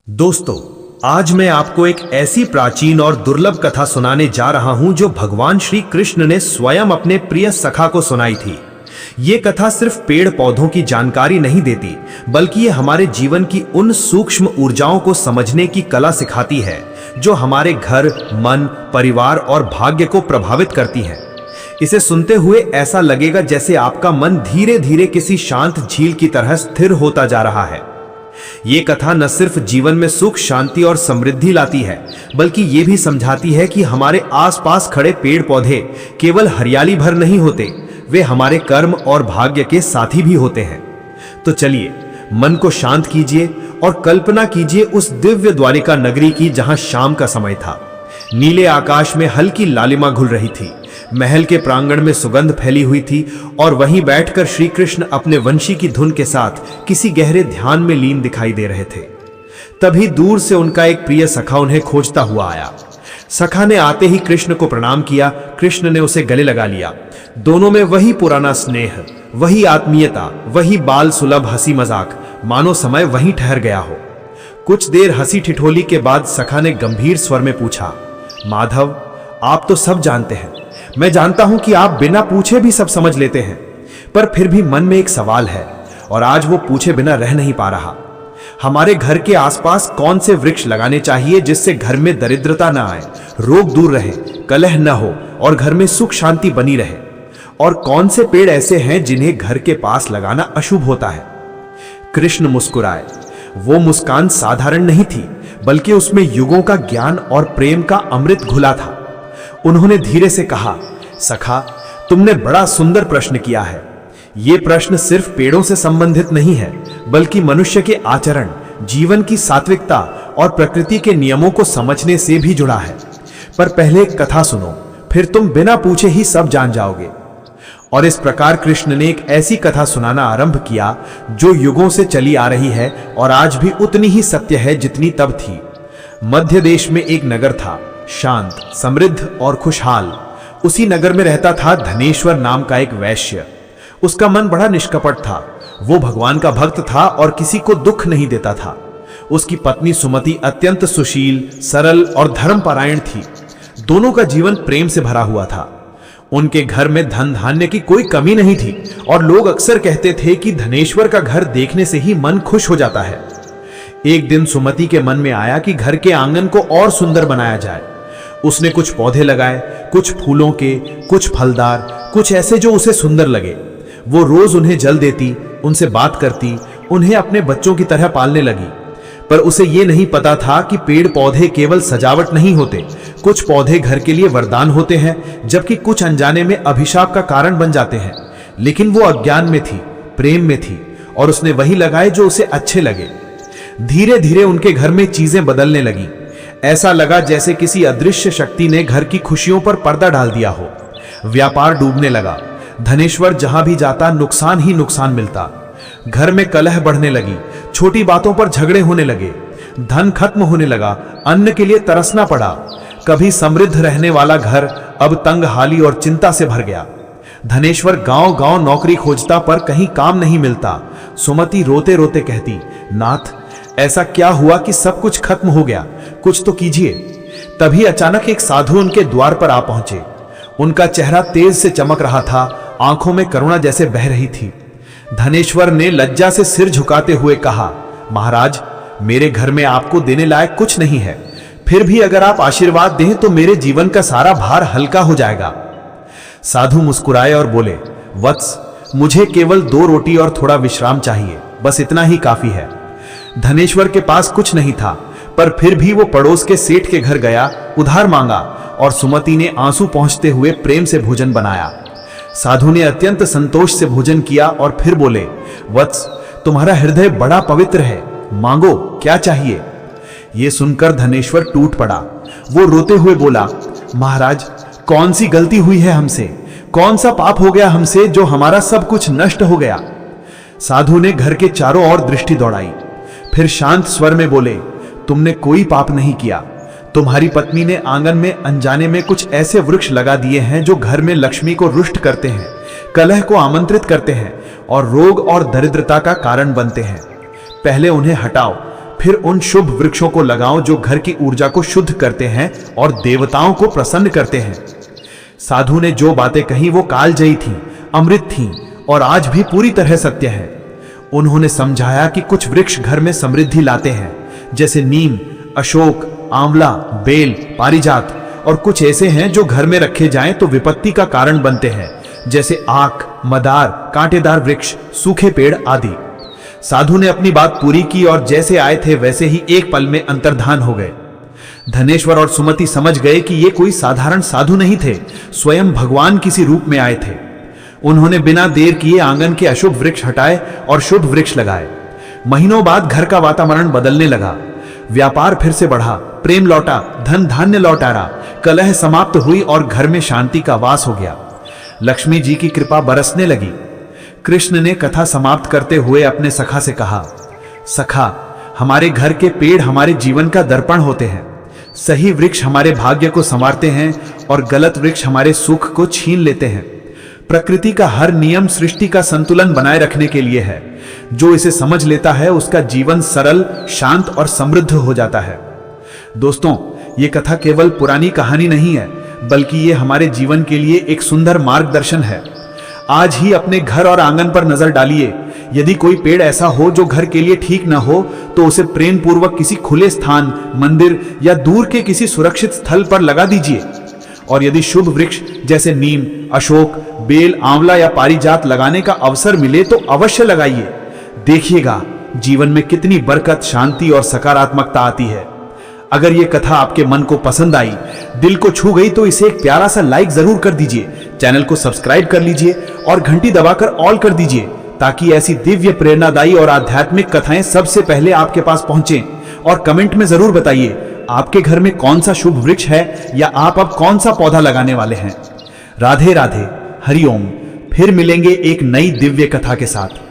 दोस्तों, आज मैं आपको एक ऐसी प्राचीन और दुर्लभ कथा सुनाने जा रहा हूं जो भगवान श्री कृष्ण ने स्वयं अपने प्रिय सखा को सुनाई थी। ये कथा सिर्फ पेड़ पौधों की जानकारी नहीं देती, बल्कि ये हमारे जीवन की उन सूक्ष्म ऊर्जाओं को समझने की कला सिखाती है जो हमारे घर, मन, परिवार और भाग्य को प्रभावित करती है। इसे सुनते हुए ऐसा लगेगा जैसे आपका मन धीरे धीरे किसी शांत झील की तरह स्थिर होता जा रहा है। ये कथा न सिर्फ जीवन में सुख, शांति और समृद्धि लाती है, बल्कि ये भी समझाती है कि हमारे आसपास खड़े पेड़ पौधे केवल हरियाली भर नहीं होते, वे हमारे कर्म और भाग्य के साथी भी होते हैं। तो चलिए, मन को शांत कीजिए और कल्पना कीजिए उस दिव्य द्वारिका नगरी की जहां शाम का समय था। नीले आकाश में हल्की लालिमा घुल रही थी, महल के प्रांगण में सुगंध फैली हुई थी और वहीं बैठकर श्री कृष्ण अपने वंशी की धुन के साथ किसी गहरे ध्यान में लीन दिखाई दे रहे थे। तभी दूर से उनका एक प्रिय सखा उन्हें खोजता हुआ आया। सखा ने आते ही कृष्ण को प्रणाम किया। कृष्ण ने उसे गले लगा लिया। दोनों में वही पुराना स्नेह, वही आत्मीयता, वही बाल सुलभ हंसी मजाक, मानो समय वहीं ठहर गया हो। कुछ देर हंसी ठिठोली के बाद सखा ने गंभीर स्वर में पूछा, माधव, आप तो सब जानते हैं, मैं जानता हूं कि आप बिना पूछे भी सब समझ लेते हैं, पर फिर भी मन में एक सवाल है और आज वो पूछे बिना रह नहीं पा रहा। हमारे घर के आसपास कौन से वृक्ष लगाने चाहिए जिससे घर में दरिद्रता न आए, रोग दूर रहे, कलह न हो और घर में सुख शांति बनी रहे? और कौन से पेड़ ऐसे हैं जिन्हें घर के पास लगाना अशुभ होता है? कृष्ण मुस्कुराए। वो मुस्कान साधारण नहीं थी, बल्कि उसमें युगों का ज्ञान और प्रेम का अमृत घुला था। उन्होंने धीरे से कहा, सखा, तुमने बड़ा सुंदर प्रश्न किया है। यह प्रश्न सिर्फ पेड़ों से संबंधित नहीं है, बल्कि मनुष्य के आचरण, जीवन की सात्विकता और प्रकृति के नियमों को समझने से भी जुड़ा है। पर पहले एक कथा सुनो, फिर तुम बिना पूछे ही सब जान जाओगे। और इस प्रकार कृष्ण ने एक ऐसी कथा सुनाना आरंभ किया जो युगों से चली आ रही है और आज भी उतनी ही सत्य है जितनी तब थी। मध्य देश में एक नगर था, शांत, समृद्ध और खुशहाल। उसी नगर में रहता था धनेश्वर नाम का एक वैश्य। उसका मन बड़ा निष्कपट था। वो भगवान का भक्त था और किसी को दुख नहीं देता था। उसकी पत्नी सुमति अत्यंत सुशील, सरल और धर्मपरायण थी। दोनों का जीवन प्रेम से भरा हुआ था। उनके घर में धन धान्य की कोई कमी नहीं थी और लोग अक्सर कहते थे कि धनेश्वर का घर देखने से ही मन खुश हो जाता है। एक दिन सुमति के मन में आया कि घर के आंगन को और सुंदर बनाया जाए। उसने कुछ पौधे लगाए, कुछ फूलों के, कुछ फलदार, कुछ ऐसे जो उसे सुंदर लगे। वो रोज उन्हें जल देती, उनसे बात करती, उन्हें अपने बच्चों की तरह पालने लगी। पर उसे ये नहीं पता था कि पेड़ पौधे केवल सजावट नहीं होते। कुछ पौधे घर के लिए वरदान होते हैं, जबकि कुछ अनजाने में अभिशाप का कारण बन जाते हैं। लेकिन वो अज्ञान में थी, प्रेम में थी और उसने वही लगाए जो उसे अच्छे लगे। धीरे धीरे उनके घर में चीजें बदलने लगी। ऐसा लगा जैसे किसी अदृश्य शक्ति ने घर की खुशियों पर पर्दा डाल दिया हो। व्यापार डूबने लगा। धनेश्वर जहां भी जाता नुकसान ही नुकसान मिलता। घर में कलह बढ़ने लगी, छोटी बातों पर झगड़े होने लगे, धन खत्म होने लगा, अन्न के लिए तरसना पड़ा। कभी समृद्ध रहने वाला घर अब तंगहाली और चिंता से भर गया। धनेश्वर गांव गांव नौकरी खोजता पर कहीं काम नहीं मिलता। सुमति रोते रोते कहती, नाथ, ऐसा क्या हुआ कि सब कुछ खत्म हो गया, कुछ तो कीजिए। तभी अचानक एक साधु उनके द्वार पर आ पहुंचे। उनका चेहरा तेज से चमक रहा था, आंखों में करुणा जैसे बह रही थी। धनेश्वर ने लज्जा से सिर झुकाते हुए कहा, महाराज, मेरे घर में आपको देने लायक कुछ नहीं है, फिर भी अगर आप आशीर्वाद दें तो मेरे जीवन का सारा भार हल्का हो जाएगा। साधु मुस्कुराए और बोले, वत्स, मुझे केवल 2 रोटी और थोड़ा विश्राम चाहिए, बस इतना ही काफी है। धनेश्वर के पास कुछ नहीं था, पर फिर भी वो पड़ोस के सेठ के घर गया, उधार मांगा और सुमति ने आंसू पहुंचते हुए प्रेम से भोजन बनाया। साधु ने अत्यंत संतोष से भोजन किया और फिर बोले, वत्स, तुम्हारा हृदय बड़ा पवित्र है, मांगो, क्या चाहिए? ये सुनकर धनेश्वर टूट पड़ा। वो रोते हुए बोला, महाराज, कौन सी गलती हुई है हमसे? कौन सा पाप हो गया हमसे जो हमारा सब कुछ नष्ट हो गया? साधु ने घर के चारों ओर दृष्टि दौड़ाई, फिर शांत स्वर में बोले, तुमने कोई पाप नहीं किया। तुम्हारी पत्नी ने आंगन में अनजाने में कुछ ऐसे वृक्ष लगा दिए हैं जो घर में लक्ष्मी को रुष्ट करते हैं, कलह को आमंत्रित करते हैं और रोग और दरिद्रता का कारण बनते हैं। पहले उन्हें हटाओ, फिर उन शुभ वृक्षों को लगाओ जो घर की ऊर्जा को शुद्ध करते हैं और देवताओं को प्रसन्न करते हैं। साधु ने जो बातें कही वो कालजयी थीं, अमृत थीं और आज भी पूरी तरह सत्य है। उन्होंने समझाया कि कुछ वृक्ष घर में समृद्धि लाते हैं, जैसे नीम, अशोक, आंवला, बेल, पारिजात, और कुछ ऐसे हैं जो घर में रखे जाएं तो विपत्ति का कारण बनते हैं, जैसे आक, मदार, कांटेदार वृक्ष, सूखे पेड़ आदि। साधु ने अपनी बात पूरी की और जैसे आए थे वैसे ही एक पल में अंतर्धान हो गए। धनेश्वर और सुमति समझ गए कि ये कोई साधारण साधु नहीं थे, स्वयं भगवान किसी रूप में आए थे। उन्होंने बिना देर किए आंगन के अशुभ वृक्ष हटाए और शुभ वृक्ष लगाए। महीनों बाद घर का वातावरण बदलने लगा। व्यापार फिर से बढ़ा, प्रेम लौटा, धन धान्य लौट आया, कलह समाप्त हुई और घर में शांति का वास हो गया। लक्ष्मी जी की कृपा बरसने लगी। कृष्ण ने कथा समाप्त करते हुए अपने सखा से कहा, सखा, हमारे घर के पेड़ हमारे जीवन का दर्पण होते हैं। सही वृक्ष हमारे भाग्य को संवारते हैं और गलत वृक्ष हमारे सुख को छीन लेते हैं। प्रकृति का हर नियम सृष्टि का संतुलन बनाए रखने के लिए है। जो इसे समझ लेता है उसका जीवन सरल, शांत और समृद्ध हो जाता है। दोस्तों, ये कथा केवल पुरानी कहानी नहीं है, बल्कि ये हमारे जीवन के लिए एक सुंदर मार्गदर्शन है। आज ही अपने घर और आंगन पर नजर डालिए। यदि कोई पेड़ ऐसा हो जो घर के लिए ठीक न हो तो उसे प्रेम पूर्वक किसी खुले स्थान, मंदिर या दूर के किसी सुरक्षित स्थल पर लगा दीजिए। और यदि शुभ वृक्ष जैसे नीम, अशोक, बेल, आंवला या पारिजात लगाने का अवसर मिले तो अवश्य लगाइए। देखिएगा जीवन में कितनी बरकत, शांति और सकारात्मकता आती है। अगर ये कथा आपके मन को पसंद आई, दिल को छू गई तो इसे एक प्यारा सा लाइक जरूर कर दीजिए, चैनल को सब्सक्राइब कर लीजिए और घंटी दबाकर ऑल कर दीजिए, ताकि ऐसी दिव्य, प्रेरणादायी और आध्यात्मिक कथाएं सबसे पहले आपके पास पहुंचें। और कमेंट में जरूर बताइए आपके घर में कौन सा शुभ वृक्ष है या आप अब कौन सा पौधा लगाने वाले हैं। राधे राधे, हरिओम। फिर मिलेंगे एक नई दिव्य कथा के साथ।